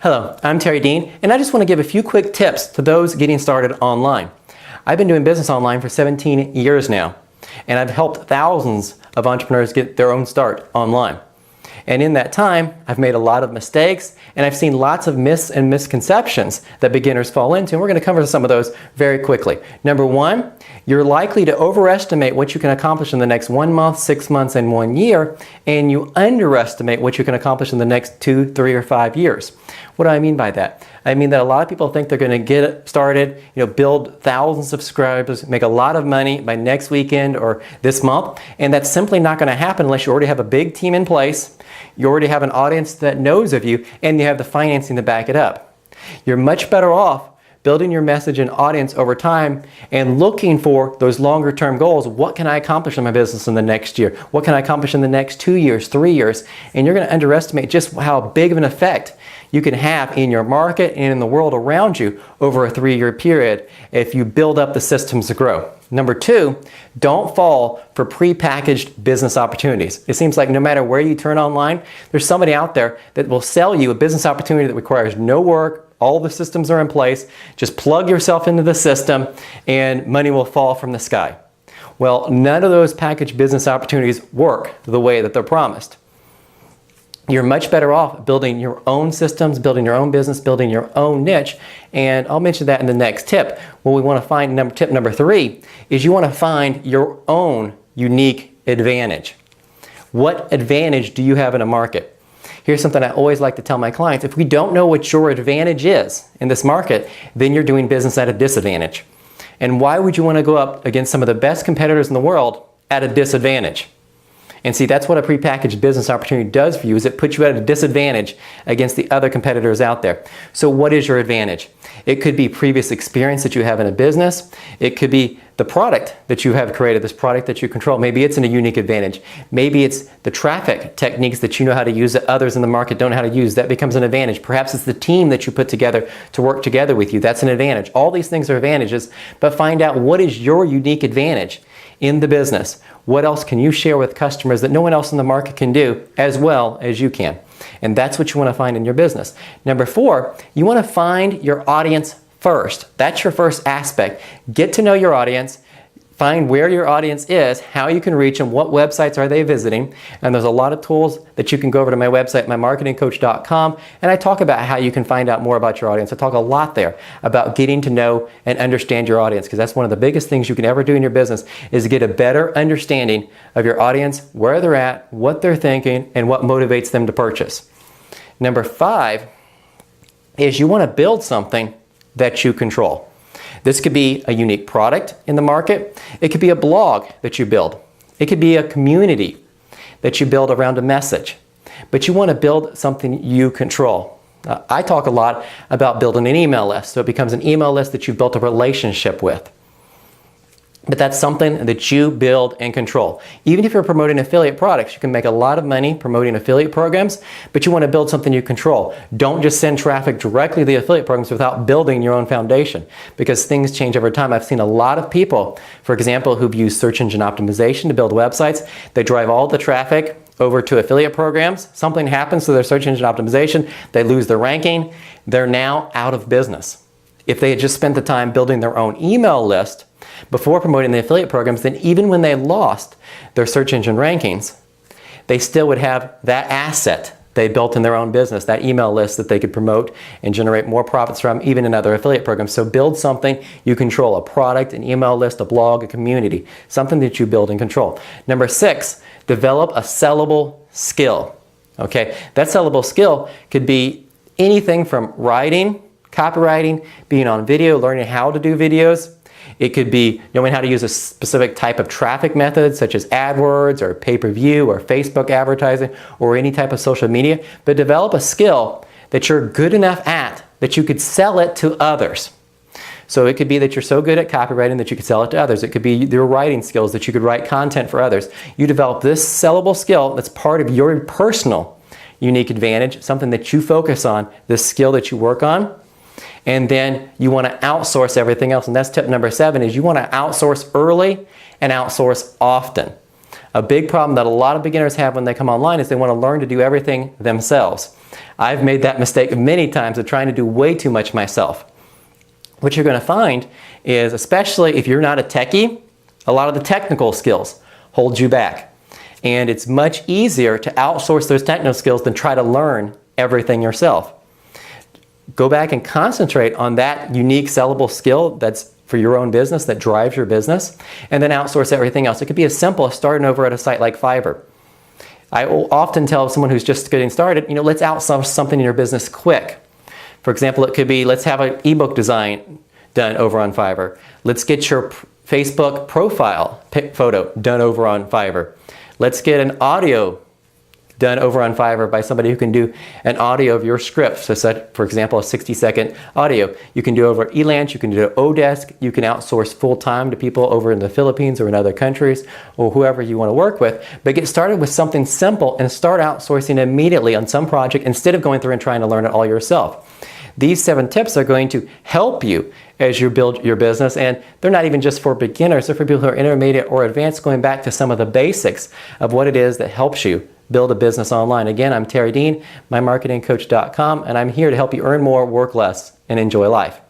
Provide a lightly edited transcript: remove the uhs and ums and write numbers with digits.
Hello, I'm Terry Dean, and I just want to give a few quick tips to those getting started online. I've been doing business online for 17 years now, and I've helped thousands of entrepreneurs get their own start online. And in that time, I've made a lot of mistakes, and I've seen lots of myths and misconceptions that beginners fall into, and we're going to cover some of those very quickly. Number one, you're likely to overestimate what you can accomplish in the next 1 month, 6 months, and 1 year, and you underestimate what you can accomplish in the next 2, 3, or 5 years. What do I mean by that? I mean that a lot of people think they're going to get started, build thousands of subscribers, make a lot of money by next weekend or this month, and that's simply not going to happen unless you already have a big team in place, you already have an audience that knows of you, and you have the financing to back it up. You're much better off building your message and audience over time and looking for those longer term goals. What can I accomplish in my business in the next year? What can I accomplish in the next 2 years, 3 years? And you're going to underestimate just how big of an effect you can have in your market and in the world around you over a 3-year period if you build up the systems to grow. Number two, don't fall for prepackaged business opportunities. It seems like no matter where you turn online, there's somebody out there that will sell you a business opportunity that requires no work. All the systems are in place. Just plug yourself into the system and money will fall from the sky. Well, none of those packaged business opportunities work the way that they're promised. You're much better off building your own systems, building your own business, building your own niche, and I'll mention that in the next tip. What we want to find, tip number 3, is you want to find your own unique advantage. What advantage do you have in a market? Here's something I always like to tell my clients. If we don't know what your advantage is in this market, then you're doing business at a disadvantage. And why would you want to go up against some of the best competitors in the world at a disadvantage? And see, that's what a prepackaged business opportunity does for you, is it puts you at a disadvantage against the other competitors out there. So what is your advantage? It could be previous experience that you have in a business. It could be the product that you have created, this product that you control. Maybe it's a unique advantage. Maybe it's the traffic techniques that you know how to use that others in the market don't know how to use. That becomes an advantage. Perhaps it's the team that you put together to work together with you. That's an advantage. All these things are advantages, but find out what is your unique advantage in the business. What else can you share with customers that no one else in the market can do as well as you can? And that's what you want to find in your business. Number 4, you want to find your audience first. That's your first aspect. Get to know your audience. Find where your audience is, how you can reach them, what websites are they visiting. And there's a lot of tools that you can go over to my website, mymarketingcoach.com, and I talk about how you can find out more about your audience. I talk a lot there about getting to know and understand your audience, because that's one of the biggest things you can ever do in your business, is get a better understanding of your audience, where they're at, what they're thinking, and what motivates them to purchase. Number 5 is you want to build something that you control. This could be a unique product in the market. It could be a blog that you build. It could be a community that you build around a message. But you want to build something you control. I talk a lot about building an email list, so it becomes an email list that you've built a relationship with. But that's something that you build and control. Even if you're promoting affiliate products, you can make a lot of money promoting affiliate programs, but you want to build something you control. Don't just send traffic directly to the affiliate programs without building your own foundation, because things change over time. I've seen a lot of people, for example, who've used search engine optimization to build websites. They drive all the traffic over to affiliate programs. Something happens to their search engine optimization. They lose their ranking. They're now out of business. If they had just spent the time building their own email list before promoting the affiliate programs, then even when they lost their search engine rankings, they still would have that asset they built in their own business, that email list that they could promote and generate more profits from, even in other affiliate programs. So build something you control, a product, an email list, a blog, a community, something that you build and control. Number 6, develop a sellable skill. Okay, that sellable skill could be anything from writing, copywriting, being on video, learning how to do videos. It could be knowing how to use a specific type of traffic method, such as AdWords or pay-per-view or Facebook advertising or any type of social media. But develop a skill that you're good enough at that you could sell it to others. So it could be that you're so good at copywriting that you could sell it to others. It could be your writing skills that you could write content for others. You develop this sellable skill that's part of your personal unique advantage, something that you focus on, this skill that you work on. And then you want to outsource everything else. And that's tip number 7, is you want to outsource early and outsource often. A big problem that a lot of beginners have when they come online is they want to learn to do everything themselves. I've made that mistake many times of trying to do way too much myself. What you're going to find is, especially if you're not a techie, a lot of the technical skills hold you back. And it's much easier to outsource those technical skills than try to learn everything yourself. Go back and concentrate on that unique sellable skill that's for your own business, that drives your business, and then outsource everything else. It could be as simple as starting over at a site like Fiverr. I will often tell someone who's just getting started, let's outsource something in your business quick. For example, it could be, let's have an ebook design done over on Fiverr. Let's get your Facebook profile photo done over on Fiverr. Let's get an audio done over on Fiverr by somebody who can do an audio of your script. So set, for example, a 60-second audio. You can do over Elance, you can do Odesk, you can outsource full-time to people over in the Philippines or in other countries, or whoever you want to work with. But get started with something simple and start outsourcing immediately on some project instead of going through and trying to learn it all yourself. These 7 tips are going to help you as you build your business, and they're not even just for beginners, they're for people who are intermediate or advanced, going back to some of the basics of what it is that helps you build a business online. Again, I'm Terry Dean, mymarketingcoach.com, and I'm here to help you earn more, work less, and enjoy life.